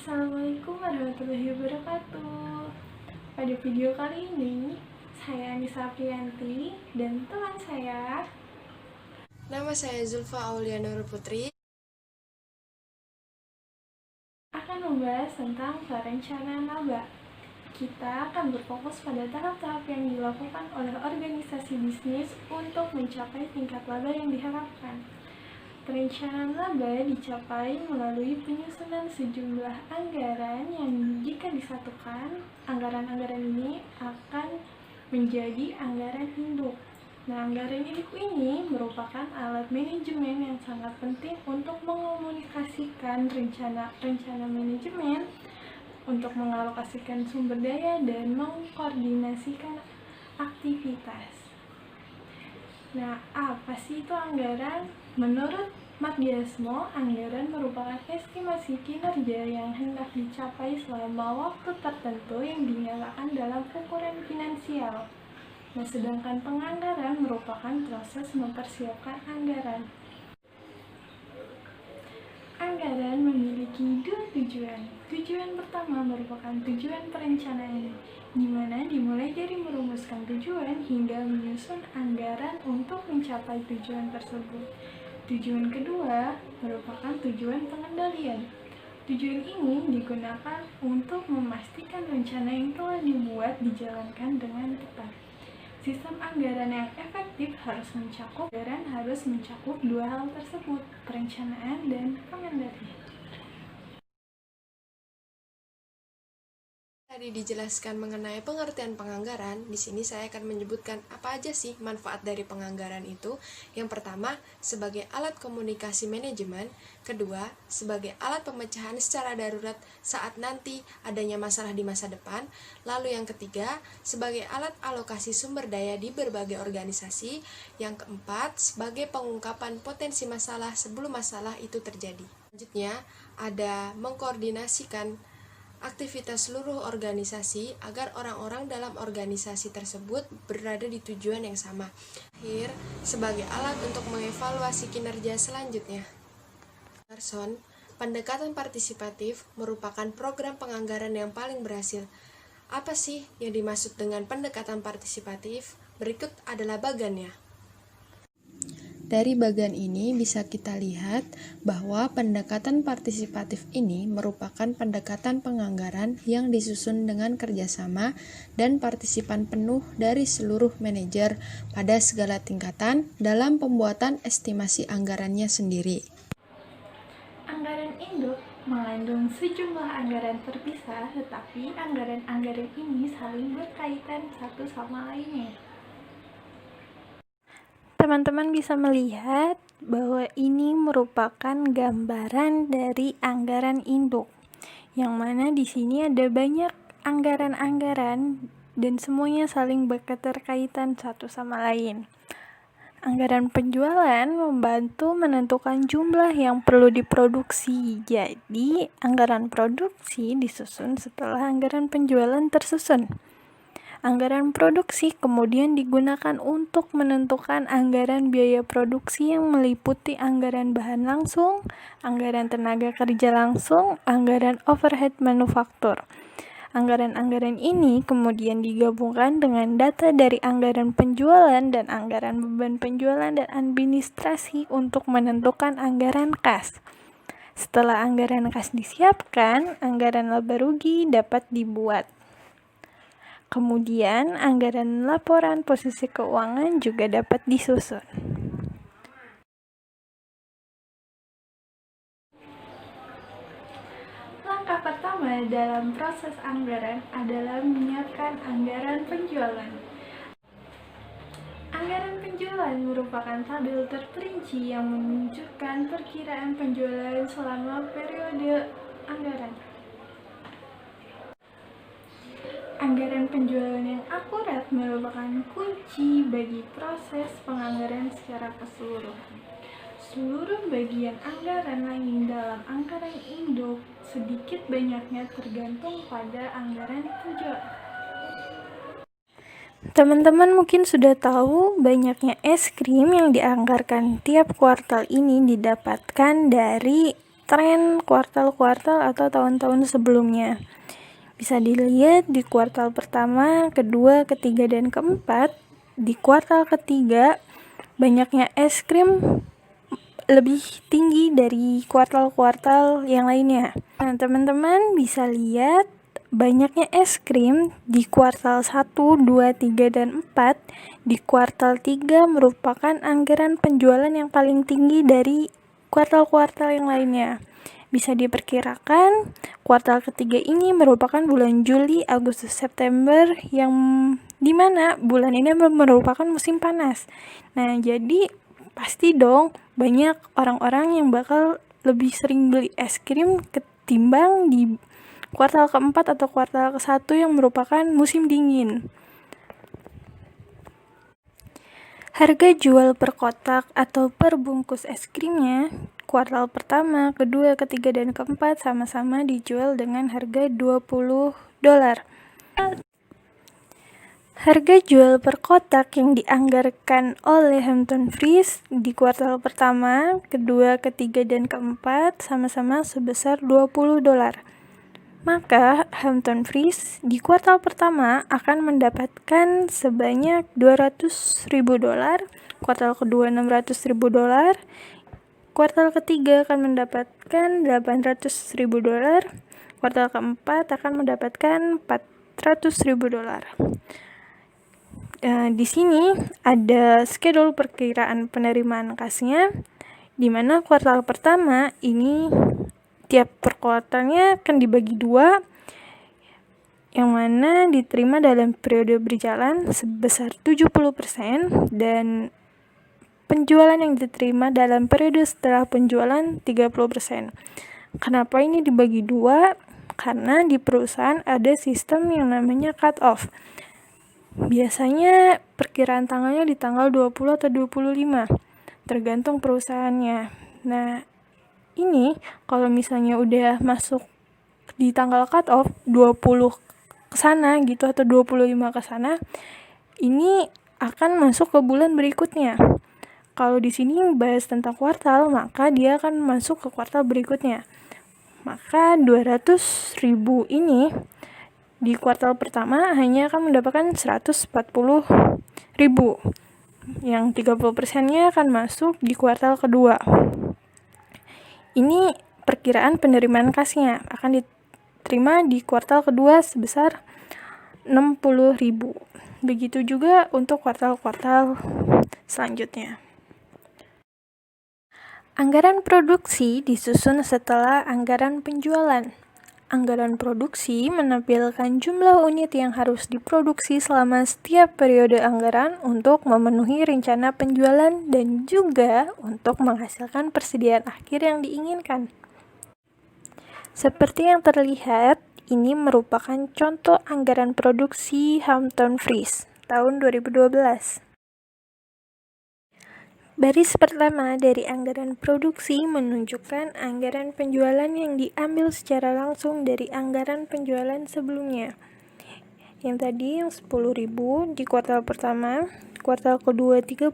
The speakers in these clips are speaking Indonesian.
Assalamualaikum warahmatullahi wabarakatuh. Pada video kali ini, saya Anissa Aprianti dan teman saya. Nama saya Zulfa Aulia Nur Putri. Akan membahas tentang perencanaan laba. Kita akan berfokus pada tahap-tahap yang dilakukan oleh organisasi bisnis untuk mencapai tingkat laba yang diharapkan. Perencanaan laba dicapai melalui penyusunan sejumlah anggaran yang jika disatukan, anggaran-anggaran ini akan menjadi anggaran induk. Nah, anggaran induk ini merupakan alat manajemen yang sangat penting untuk mengomunikasikan rencana manajemen, untuk mengalokasikan sumber daya, dan mengkoordinasikan aktivitas. Nah, apa sih itu anggaran? Menurut Matiasmo, anggaran merupakan estimasi kinerja yang hendak dicapai selama waktu tertentu yang dinyatakan dalam ukuran finansial. Nah, sedangkan penganggaran merupakan proses mempersiapkan anggaran. Anggaran memiliki dua tujuan. Tujuan pertama merupakan tujuan perencanaan, di mana dimulai dari merumuskan tujuan hingga menyusun anggaran untuk mencapai tujuan tersebut. Tujuan kedua merupakan tujuan pengendalian. Tujuan ini digunakan untuk memastikan rencana yang telah dibuat dijalankan dengan tepat. Sistem anggaran yang efektif harus mencakup dua hal tersebut, perencanaan dan pengendalian. Tadi dijelaskan mengenai pengertian penganggaran. Di sini saya akan menyebutkan apa aja sih manfaat dari penganggaran itu. Yang pertama, sebagai alat komunikasi manajemen. Kedua, sebagai alat pemecahan secara darurat saat nanti adanya masalah di masa depan. Lalu yang ketiga, sebagai alat alokasi sumber daya di berbagai organisasi. Yang keempat, sebagai pengungkapan potensi masalah sebelum masalah itu terjadi. Selanjutnya, ada mengkoordinasikan aktivitas seluruh organisasi agar orang-orang dalam organisasi tersebut berada di tujuan yang sama. Akhir, sebagai alat untuk mengevaluasi kinerja selanjutnya. Larson, pendekatan partisipatif merupakan program penganggaran yang paling berhasil. Apa sih yang dimaksud dengan pendekatan partisipatif? Berikut adalah bagannya. Dari bagan ini bisa kita lihat bahwa pendekatan partisipatif ini merupakan pendekatan penganggaran yang disusun dengan kerjasama dan partisipan penuh dari seluruh manajer pada segala tingkatan dalam pembuatan estimasi anggarannya sendiri. Anggaran induk mengandung sejumlah anggaran terpisah, tetapi anggaran-anggaran ini saling berkaitan satu sama lainnya. Teman-teman bisa melihat bahwa ini merupakan gambaran dari anggaran induk, yang mana di sini ada banyak anggaran-anggaran dan semuanya saling berketerkaitan satu sama lain. Anggaran penjualan membantu menentukan jumlah yang perlu diproduksi. Jadi, anggaran produksi disusun setelah anggaran penjualan tersusun. Anggaran produksi kemudian digunakan untuk menentukan anggaran biaya produksi yang meliputi anggaran bahan langsung, anggaran tenaga kerja langsung, anggaran overhead manufaktur. Anggaran-anggaran ini kemudian digabungkan dengan data dari anggaran penjualan dan anggaran beban penjualan dan administrasi untuk menentukan anggaran kas. Setelah anggaran kas disiapkan, anggaran laba rugi dapat dibuat. Kemudian, anggaran laporan posisi keuangan juga dapat disusun. Langkah pertama dalam proses anggaran adalah menyiapkan anggaran penjualan. Anggaran penjualan merupakan tabel terperinci yang menunjukkan perkiraan penjualan selama periode anggaran. Anggaran penjualan yang akurat merupakan kunci bagi proses penganggaran secara keseluruhan. Seluruh bagian anggaran lain dalam anggaran induk sedikit banyaknya tergantung pada anggaran penjualan. Teman-teman mungkin sudah tahu banyaknya es krim yang dianggarkan tiap kuartal ini didapatkan dari tren kuartal-kuartal atau tahun-tahun sebelumnya. Bisa dilihat di kuartal pertama, kedua, ketiga, dan keempat. Di kuartal ketiga, banyaknya es krim lebih tinggi dari kuartal-kuartal yang lainnya. Nah, teman-teman bisa lihat banyaknya es krim di kuartal 1, 2, 3, dan 4. Di kuartal 3 merupakan anggaran penjualan yang paling tinggi dari kuartal-kuartal yang lainnya. Bisa diperkirakan kuartal ketiga ini merupakan bulan Juli, Agustus, September yang dimana bulan ini merupakan musim panas. Nah, jadi pasti dong banyak orang-orang yang bakal lebih sering beli es krim ketimbang di kuartal keempat atau kuartal ke-1 yang merupakan musim dingin. Harga jual per kotak atau per bungkus es krimnya kuartal pertama, kedua, ketiga, dan keempat sama-sama dijual dengan harga $20. Harga jual per kotak yang dianggarkan oleh Hampton Freeze di kuartal pertama, kedua, ketiga, dan keempat sama-sama sebesar $20. Maka Hampton Freeze di kuartal pertama akan mendapatkan sebanyak $200.000, kuartal kedua $600.000, kuartal ketiga akan mendapatkan $800.000, kuartal keempat akan mendapatkan $400.000. Di sini ada schedule perkiraan penerimaan kasnya, di mana kuartal pertama ini tiap per kuartalnya akan dibagi 2, yang mana diterima dalam periode berjalan sebesar 70% dan penjualan yang diterima dalam periode setelah penjualan 30%. Kenapa ini dibagi 2? Karena di perusahaan ada sistem yang namanya cut off. Biasanya perkiraan tanggalnya di tanggal 20 atau 25, tergantung perusahaannya. Nah, ini kalau misalnya udah masuk di tanggal cut off 20 ke sana gitu atau 25 ke sana, ini akan masuk ke bulan berikutnya. Kalau di sini bahas tentang kuartal, maka dia akan masuk ke kuartal berikutnya. Maka 200.000 ini di kuartal pertama hanya akan mendapatkan 140.000. Yang 30%-nya akan masuk di kuartal kedua. Ini perkiraan penerimaan kasnya akan diterima di kuartal kedua sebesar 60.000. Begitu juga untuk kuartal-kuartal selanjutnya. Anggaran produksi disusun setelah anggaran penjualan. Anggaran produksi menampilkan jumlah unit yang harus diproduksi selama setiap periode anggaran untuk memenuhi rencana penjualan dan juga untuk menghasilkan persediaan akhir yang diinginkan. Seperti yang terlihat, ini merupakan contoh anggaran produksi Hampton Freeze tahun 2012. Baris pertama dari anggaran produksi menunjukkan anggaran penjualan yang diambil secara langsung dari anggaran penjualan sebelumnya. Yang tadi yang 10.000 di kuartal pertama, kuartal kedua 30.000,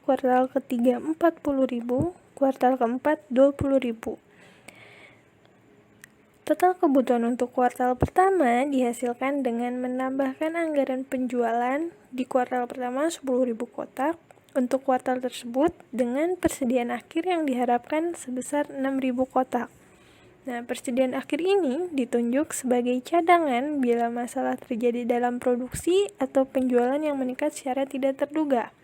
kuartal ketiga 40.000, kuartal keempat 20.000. Total kebutuhan untuk kuartal pertama dihasilkan dengan menambahkan anggaran penjualan di kuartal pertama 10.000 kotak untuk kuartal tersebut dengan persediaan akhir yang diharapkan sebesar 6.000 kotak. Nah, persediaan akhir ini ditunjuk sebagai cadangan bila masalah terjadi dalam produksi atau penjualan yang meningkat secara tidak terduga.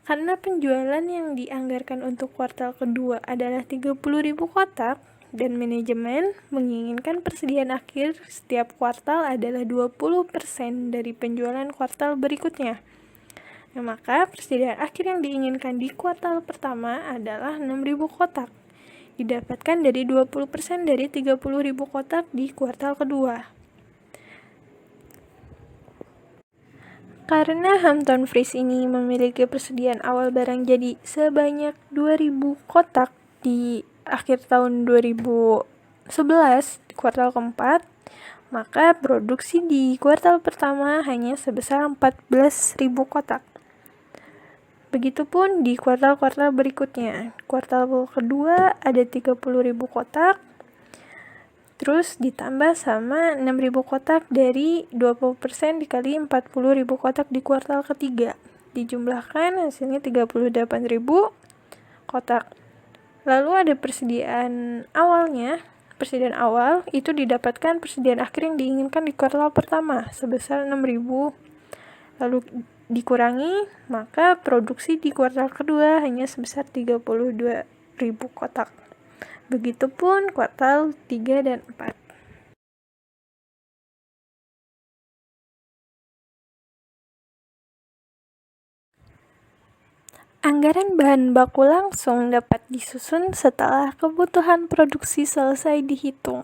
Karena penjualan yang dianggarkan untuk kuartal kedua adalah 30.000 kotak, dan manajemen menginginkan persediaan akhir setiap kuartal adalah 20% dari penjualan kuartal berikutnya. Nah, maka persediaan akhir yang diinginkan di kuartal pertama adalah 6.000 kotak. Didapatkan dari 20% dari 30.000 kotak di kuartal kedua. Karena Hampton Freeze ini memiliki persediaan awal barang jadi sebanyak 2.000 kotak di akhir tahun 2011 di kuartal keempat, maka produksi di kuartal pertama hanya sebesar 14.000 kotak. Begitupun di kuartal-kuartal berikutnya. Kuartal kedua ada 30.000 kotak, terus ditambah sama 6.000 kotak dari 20% dikali 40.000 kotak di kuartal ketiga. Dijumlahkan hasilnya 38.000 kotak. Lalu ada persediaan awalnya. Persediaan awal itu didapatkan persediaan akhir yang diinginkan di kuartal pertama sebesar 6.000. Lalu dikurangi, maka produksi di kuartal kedua hanya sebesar 32.000 kotak. Begitupun kuartal 3 dan 4. Anggaran bahan baku langsung dapat disusun setelah kebutuhan produksi selesai dihitung.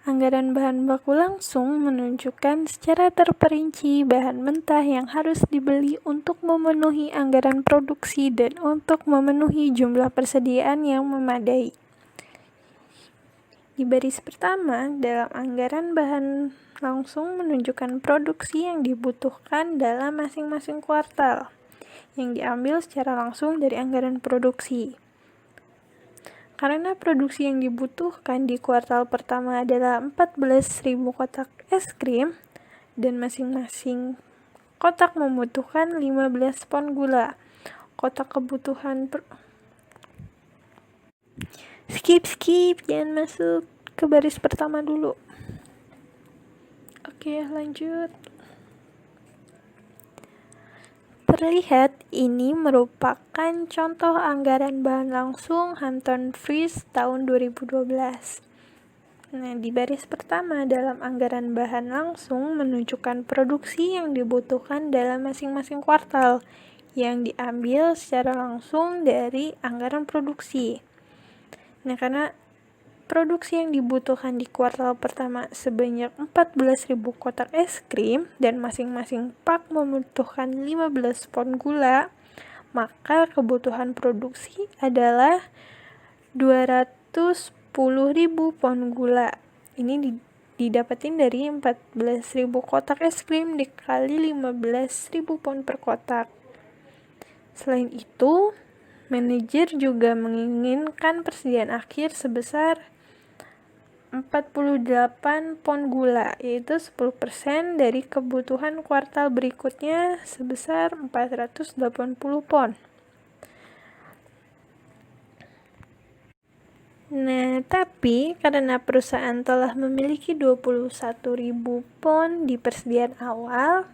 Anggaran bahan baku langsung menunjukkan secara terperinci bahan mentah yang harus dibeli untuk memenuhi anggaran produksi dan untuk memenuhi jumlah persediaan yang memadai. Di baris pertama, dalam anggaran bahan langsung menunjukkan produksi yang dibutuhkan dalam masing-masing kuartal, yang diambil secara langsung dari anggaran produksi. Karena produksi yang dibutuhkan di kuartal pertama adalah 14.000 kotak es krim dan masing-masing kotak membutuhkan 15 pon gula. Kotak kebutuhan Skip, jangan masuk ke baris pertama dulu. Oke, lanjut. Terlihat ini merupakan contoh anggaran bahan langsung Hampton Freeze tahun 2012. Nah, di baris pertama dalam anggaran bahan langsung menunjukkan produksi yang dibutuhkan dalam masing-masing kuartal yang diambil secara langsung dari anggaran produksi. Nah, karena produksi yang dibutuhkan di kuartal pertama sebanyak 14.000 kotak es krim dan masing-masing pak membutuhkan 15 pon gula, maka kebutuhan produksi adalah 210.000 pon gula. Ini didapatin dari 14.000 kotak es krim dikali 15.000 pon per kotak. Selain itu, manajer juga menginginkan persediaan akhir sebesar 48 pon gula, yaitu 10% dari kebutuhan kuartal berikutnya sebesar 480 pon. Nah, tapi karena perusahaan telah memiliki 21.000 pon di persediaan awal,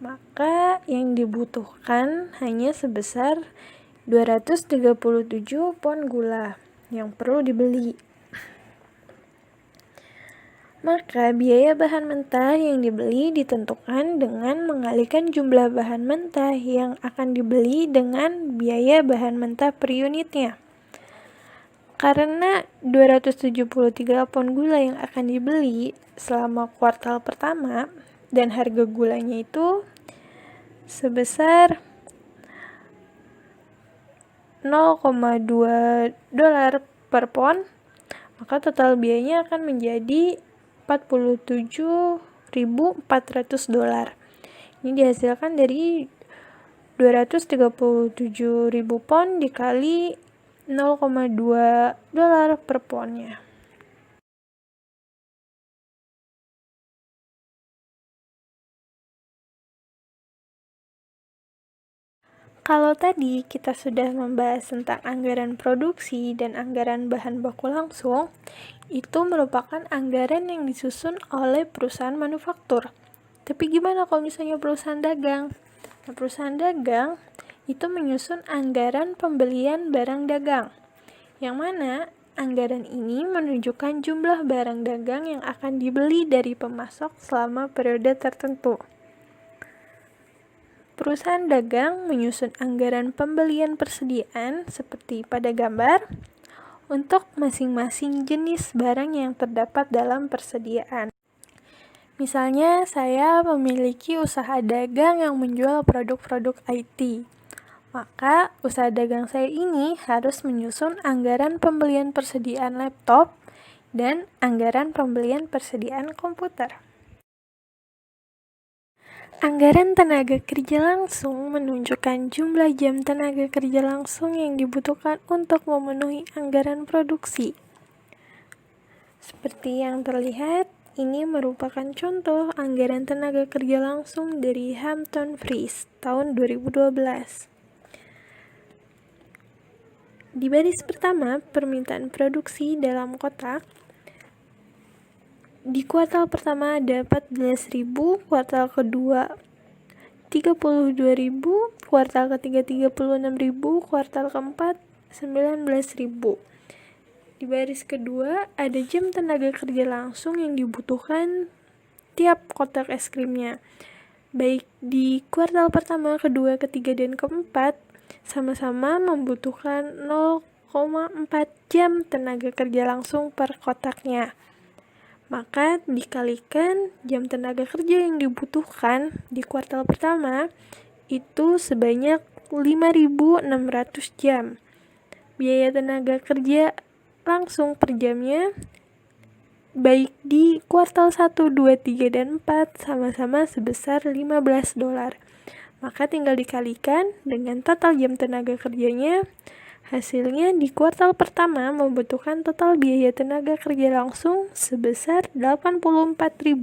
maka yang dibutuhkan hanya sebesar 237 pon gula yang perlu dibeli. Maka biaya bahan mentah yang dibeli ditentukan dengan mengalihkan jumlah bahan mentah yang akan dibeli dengan biaya bahan mentah per unitnya. Karena 273 pon gula yang akan dibeli selama kuartal pertama dan harga gulanya itu sebesar $0,2 per pon, maka total biayanya akan menjadi $47.400. Ini dihasilkan dari 237.000 pon dikali $0,2 per ponnya. Kalau tadi kita sudah membahas tentang anggaran produksi dan anggaran bahan baku langsung, itu merupakan anggaran yang disusun oleh perusahaan manufaktur. Tapi gimana kalau misalnya perusahaan dagang? Nah, perusahaan dagang itu menyusun anggaran pembelian barang dagang, yang mana anggaran ini menunjukkan jumlah barang dagang yang akan dibeli dari pemasok selama periode tertentu. Perusahaan dagang menyusun anggaran pembelian persediaan seperti pada gambar untuk masing-masing jenis barang yang terdapat dalam persediaan. Misalnya, saya memiliki usaha dagang yang menjual produk-produk IT. Maka, usaha dagang saya ini harus menyusun anggaran pembelian persediaan laptop dan anggaran pembelian persediaan komputer. Anggaran tenaga kerja langsung menunjukkan jumlah jam tenaga kerja langsung yang dibutuhkan untuk memenuhi anggaran produksi. Seperti yang terlihat, ini merupakan contoh anggaran tenaga kerja langsung dari Hampton Freeze tahun 2012. Di baris pertama, permintaan produksi dalam kotak. Di kuartal pertama ada 14.000, kuartal kedua 32.000, kuartal ketiga 36.000, kuartal keempat 19.000. Di baris kedua ada jam tenaga kerja langsung yang dibutuhkan tiap kotak es krimnya. Baik di kuartal pertama, kedua, ketiga, dan keempat sama-sama membutuhkan 0,4 jam tenaga kerja langsung per kotaknya. Maka dikalikan jam tenaga kerja yang dibutuhkan di kuartal pertama itu sebanyak 5.600 jam. Biaya tenaga kerja langsung per jamnya baik di kuartal 1, 2, 3, dan 4 sama-sama sebesar $15. Maka tinggal dikalikan dengan total jam tenaga kerjanya. Hasilnya di kuartal pertama membutuhkan total biaya tenaga kerja langsung sebesar $84.000.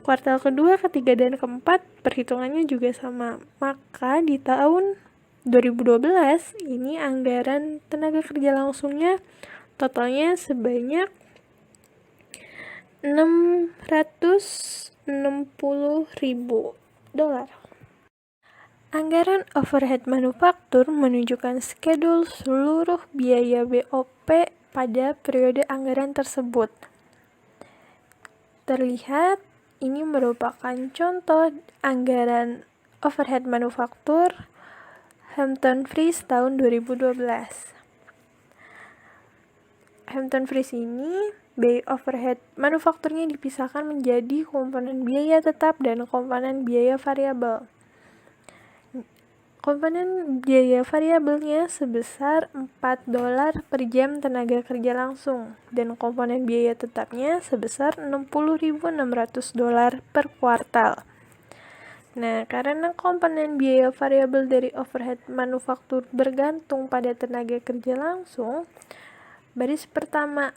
Kuartal kedua, ketiga, dan keempat perhitungannya juga sama. Maka di tahun 2012 ini anggaran tenaga kerja langsungnya totalnya sebanyak $660.000. Anggaran overhead manufaktur menunjukkan skedul seluruh biaya BOP pada periode anggaran tersebut. Terlihat, ini merupakan contoh anggaran overhead manufaktur Hampton Freeze tahun 2012. Hampton Freeze ini, biaya overhead manufakturnya dipisahkan menjadi komponen biaya tetap dan komponen biaya variabel. Komponen biaya variabelnya sebesar $4 per jam tenaga kerja langsung dan komponen biaya tetapnya sebesar $60.600 per kuartal. Nah, karena komponen biaya variabel dari overhead manufaktur bergantung pada tenaga kerja langsung, baris pertama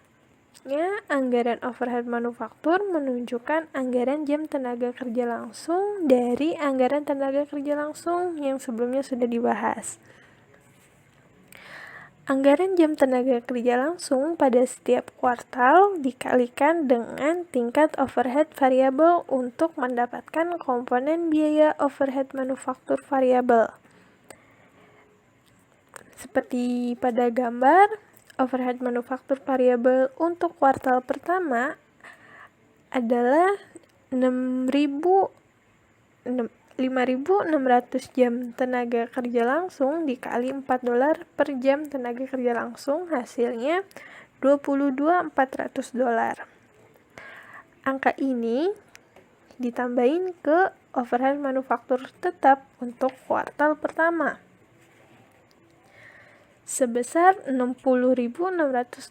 anggaran overhead manufaktur menunjukkan anggaran jam tenaga kerja langsung dari anggaran tenaga kerja langsung yang sebelumnya sudah dibahas. Anggaran jam tenaga kerja langsung pada setiap kuartal dikalikan dengan tingkat overhead variabel untuk mendapatkan komponen biaya overhead manufaktur variabel. Seperti pada gambar, overhead manufaktur variabel untuk kuartal pertama adalah 5.600 jam tenaga kerja langsung dikali $4 per jam tenaga kerja langsung, hasilnya $22.400. Angka ini ditambahin ke overhead manufaktur tetap untuk kuartal pertama sebesar $60.600.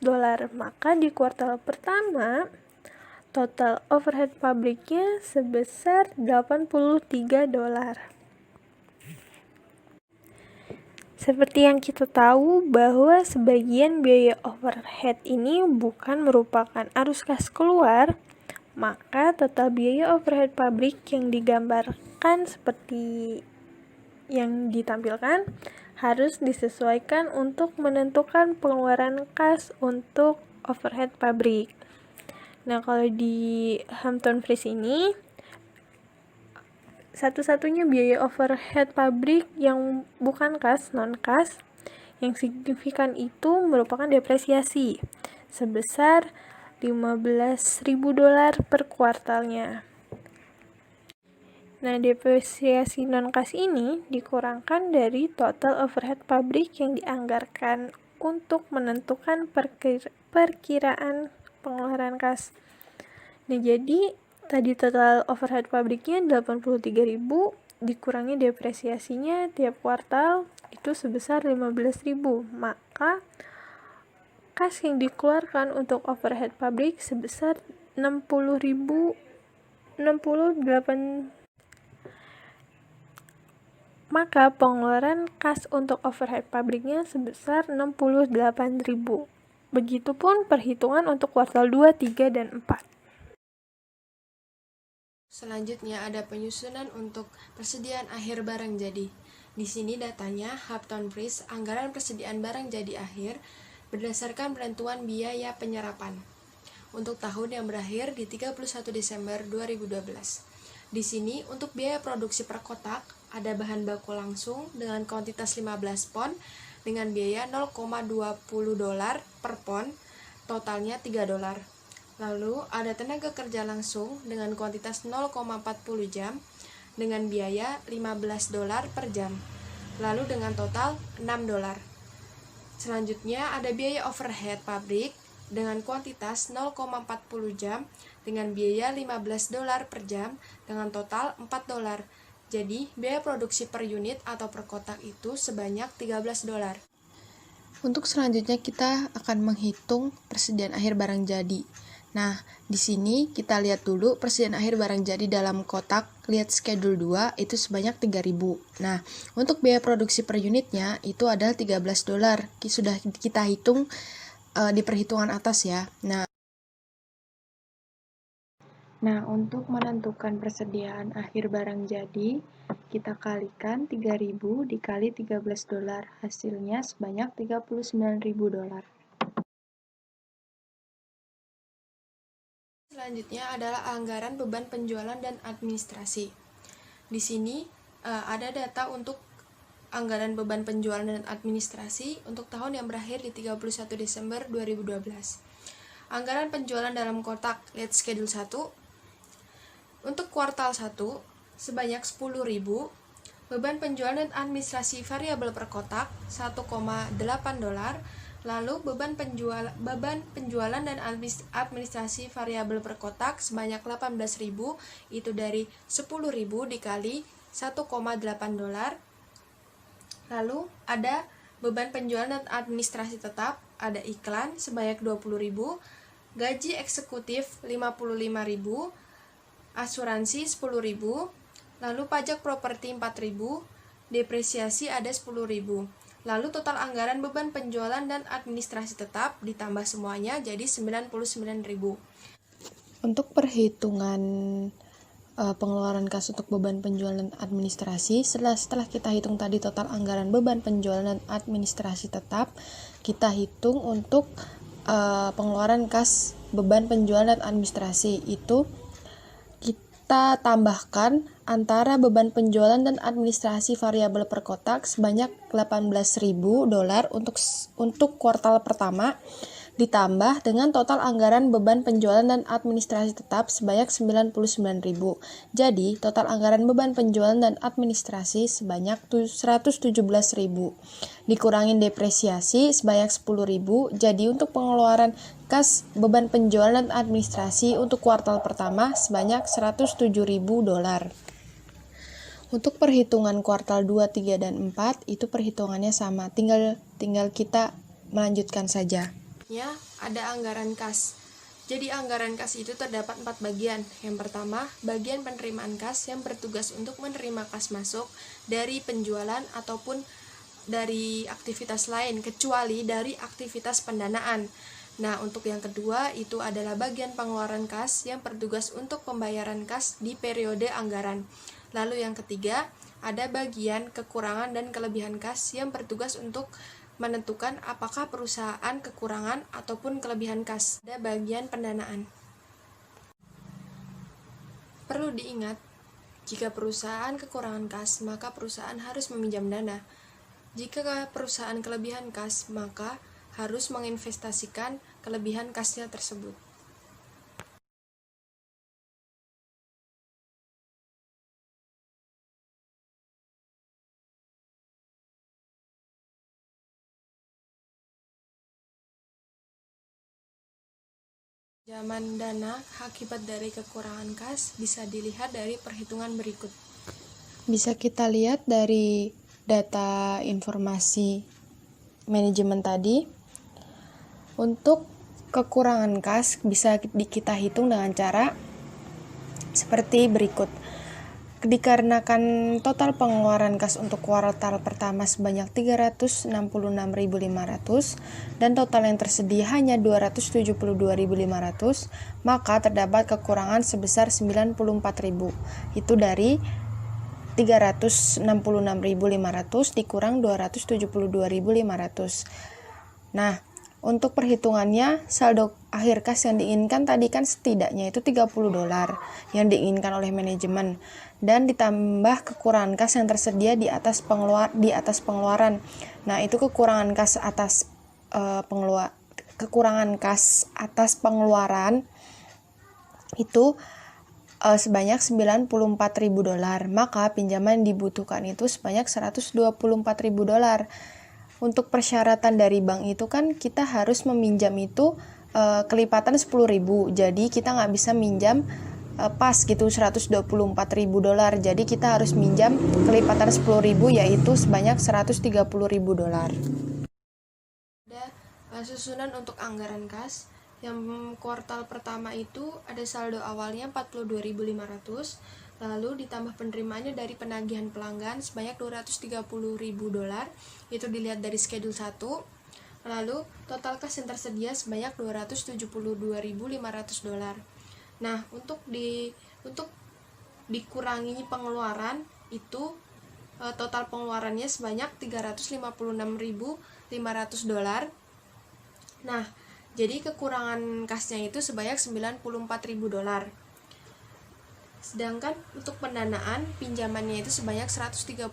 Maka di kuartal pertama total overhead pabriknya sebesar $83. Seperti yang kita tahu bahwa sebagian biaya overhead ini bukan merupakan arus kas keluar, maka total biaya overhead pabrik yang digambarkan seperti yang ditampilkan harus disesuaikan untuk menentukan pengeluaran kas untuk overhead pabrik. Nah, kalau di Hampton Freeze ini satu-satunya biaya overhead pabrik yang bukan kas, non-kas, yang signifikan itu merupakan depresiasi sebesar $15.000 per kuartalnya. Nah, depresiasi non-kas ini dikurangkan dari total overhead pabrik yang dianggarkan untuk menentukan perkiraan pengeluaran kas. Nah, jadi tadi total overhead pabriknya 83.000 dikurangi depresiasinya tiap kuartal itu sebesar 15.000. Maka kas yang dikeluarkan untuk overhead pabrik sebesar $60.000 68. Maka pengeluaran kas untuk overhead pabriknya sebesar 68.000. Begitupun perhitungan untuk kuartal 2, 3, dan 4. Selanjutnya ada penyusunan untuk persediaan akhir barang jadi. Di sini datanya Hapton Freeze anggaran persediaan barang jadi akhir berdasarkan penentuan biaya penyerapan untuk tahun yang berakhir di 31 Desember 2012. Di sini untuk biaya produksi per kotak ada bahan baku langsung dengan kuantitas 15 pon dengan biaya $0,20 per pon, totalnya $3. Lalu ada tenaga kerja langsung dengan kuantitas 0,40 jam dengan biaya $15 per jam, lalu dengan total $6. Selanjutnya ada biaya overhead pabrik dengan kuantitas 0,40 jam dengan biaya $15 per jam dengan total $4. Jadi biaya produksi per unit atau per kotak itu sebanyak $13. Untuk selanjutnya kita akan menghitung persediaan akhir barang jadi. Nah, di sini kita lihat dulu persediaan akhir barang jadi dalam kotak, lihat schedule 2 itu sebanyak 3.000. Nah, untuk biaya produksi per unitnya itu adalah $13. Sudah kita hitung di perhitungan atas ya. Nah, untuk menentukan persediaan akhir barang jadi, kita kalikan 3.000 dikali $13, hasilnya sebanyak $39.000. Selanjutnya adalah anggaran beban penjualan dan administrasi. Di sini ada data untuk anggaran beban penjualan dan administrasi untuk tahun yang berakhir di 31 Desember 2012. Anggaran penjualan dalam kotak, lihat schedule 1. Untuk kuartal 1 sebanyak 10.000. Beban penjualan dan administrasi variabel per kotak $1,8. Lalu beban penjualan dan administrasi variabel per kotak sebanyak 18.000, itu dari 10.000 dikali $1,8. Lalu ada beban penjualan dan administrasi tetap, ada iklan sebanyak 20.000, gaji eksekutif 55.000, asuransi 10.000, lalu pajak properti 4.000, depresiasi ada 10.000. Lalu total anggaran beban penjualan dan administrasi tetap ditambah semuanya jadi 99.000. Untuk perhitungan pengeluaran kas untuk beban penjualan dan administrasi, setelah kita hitung tadi total anggaran beban penjualan dan administrasi tetap, kita hitung untuk pengeluaran kas beban penjualan dan administrasi itu kita tambahkan antara beban penjualan dan administrasi variabel per kotak sebanyak $18.000 untuk kuartal pertama, ditambah dengan total anggaran beban penjualan dan administrasi tetap sebanyak 99.000. Jadi, total anggaran beban penjualan dan administrasi sebanyak 117.000. Dikurangin depresiasi sebanyak 10.000. Jadi, untuk pengeluaran kas beban penjualan dan administrasi untuk kuartal pertama sebanyak $107.000. Untuk perhitungan kuartal 2, 3, dan 4 itu perhitungannya sama, tinggal kita melanjutkan saja. Ya, ada anggaran kas. Jadi anggaran kas itu terdapat 4 bagian. Yang pertama, bagian penerimaan kas yang bertugas untuk menerima kas masuk dari penjualan ataupun dari aktivitas lain kecuali dari aktivitas pendanaan. Nah, untuk yang kedua itu adalah bagian pengeluaran kas yang bertugas untuk pembayaran kas di periode anggaran. Lalu yang ketiga, ada bagian kekurangan dan kelebihan kas yang bertugas untuk menentukan apakah perusahaan kekurangan ataupun kelebihan kas. Ada bagian pendanaan. Perlu diingat, jika perusahaan kekurangan kas, maka perusahaan harus meminjam dana. Jika perusahaan kelebihan kas, maka harus menginvestasikan kelebihan kasnya tersebut. Pinjaman dana akibat dari kekurangan kas bisa dilihat dari perhitungan berikut. Bisa kita lihat dari data informasi manajemen tadi. Untuk kekurangan kas bisa kita hitung dengan cara seperti berikut. Dikarenakan total pengeluaran kas untuk kuartal pertama sebanyak 366.500 dan total yang tersedia hanya 272.500, maka terdapat kekurangan sebesar 94.000. Itu dari 366.500 dikurang 272.500. Nah, untuk perhitungannya, saldo akhir kas yang diinginkan tadi kan setidaknya itu $30 yang diinginkan oleh manajemen, dan ditambah kekurangan kas yang tersedia di atas pengeluaran. Nah, itu kekurangan kas atas pengeluaran itu sebanyak $94.000, maka pinjaman dibutuhkan itu sebanyak $124.000. Untuk persyaratan dari bank itu kan kita harus meminjam itu kelipatan 10.000, jadi kita nggak bisa minjam pas gitu $124.000, jadi kita harus minjam kelipatan 10.000 yaitu sebanyak $130.000. Ada susunan untuk anggaran kas. Yang kuartal pertama itu ada saldo awalnya 42.500, lalu ditambah penerimaannya dari penagihan pelanggan sebanyak $230.000, itu dilihat dari schedule 1. Lalu total kas yang tersedia sebanyak $272.500. Nah, untuk dikurangi pengeluaran itu total pengeluarannya sebanyak $356.500. Nah, jadi kekurangan kasnya itu sebanyak $94.000. Sedangkan untuk pendanaan pinjamannya itu sebanyak $130.000,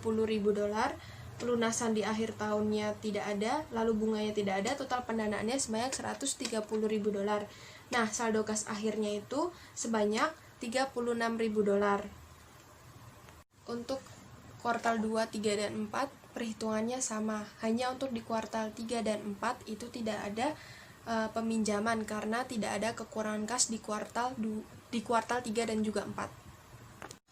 pelunasan di akhir tahunnya tidak ada, lalu bunganya tidak ada, total pendanaannya sebanyak $130.000. Nah, saldo kas akhirnya itu sebanyak $36.000. Untuk kuartal 2, 3, dan 4 perhitungannya sama, hanya untuk di kuartal 3 dan 4 itu tidak ada peminjaman karena tidak ada kekurangan kas di kuartal 3 dan juga 4.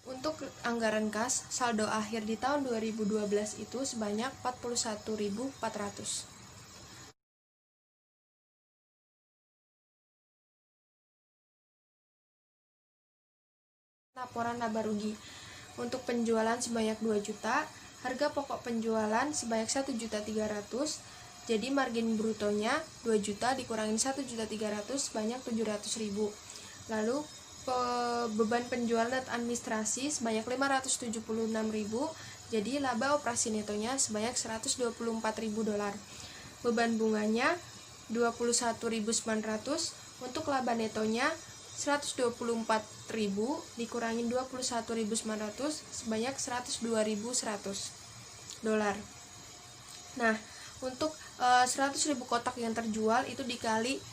Untuk anggaran kas, saldo akhir di tahun 2012 itu sebanyak 41.400. Laporan laba rugi. Untuk penjualan sebanyak 2 juta, harga pokok penjualan sebanyak 1.300.000, jadi margin brutonya 2 juta dikurangin 1.300.000 sebanyak 700.000. Lalu beban penjualan dan administrasi sebanyak 576.000, jadi laba operasi netonya sebanyak $124.000. Beban bunganya 21.900, untuk laba netonya 124.000 dikurangin 21.900 sebanyak $102.100. Nah, untuk 100.000 kotak yang terjual itu dikali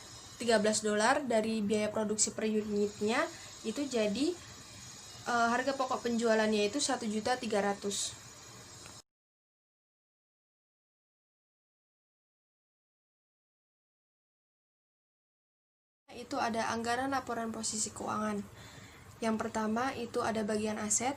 $13 dari biaya produksi per unitnya, itu jadi harga pokok penjualannya itu 1.300.000. Itu ada anggaran laporan posisi keuangan. Yang pertama itu ada bagian aset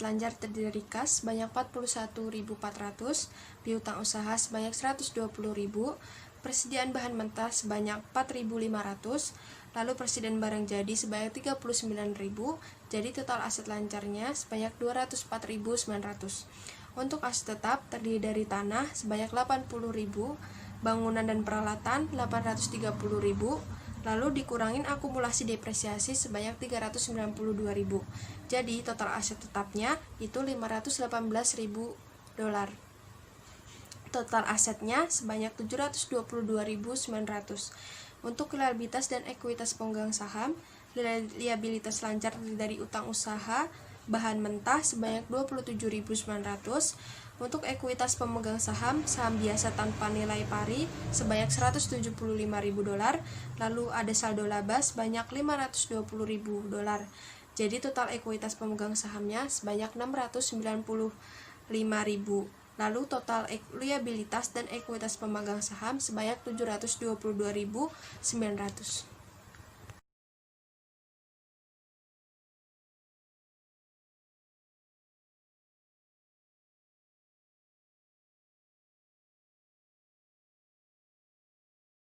lancar terdiri kas sebanyak 41.400, piutang usaha sebanyak 120.000, persediaan bahan mentah sebanyak 4.500, lalu persediaan barang jadi sebanyak 39.000, jadi total aset lancarnya sebanyak 204.900. Untuk aset tetap terdiri dari tanah sebanyak 80.000, bangunan dan peralatan 830.000, lalu dikurangin akumulasi depresiasi sebanyak 392.000. Jadi total aset tetapnya itu $518.000. Total asetnya sebanyak 722.900. Untuk liabilitas dan ekuitas pemegang saham, liabilitas lancar dari utang usaha bahan mentah sebanyak 27.900. Untuk ekuitas pemegang saham biasa tanpa nilai pari sebanyak $175.000, lalu ada saldo laba sebanyak $520.000. Jadi total ekuitas pemegang sahamnya sebanyak $695.000. Lalu total liabilitas dan ekuitas pemegang saham sebanyak $722.900.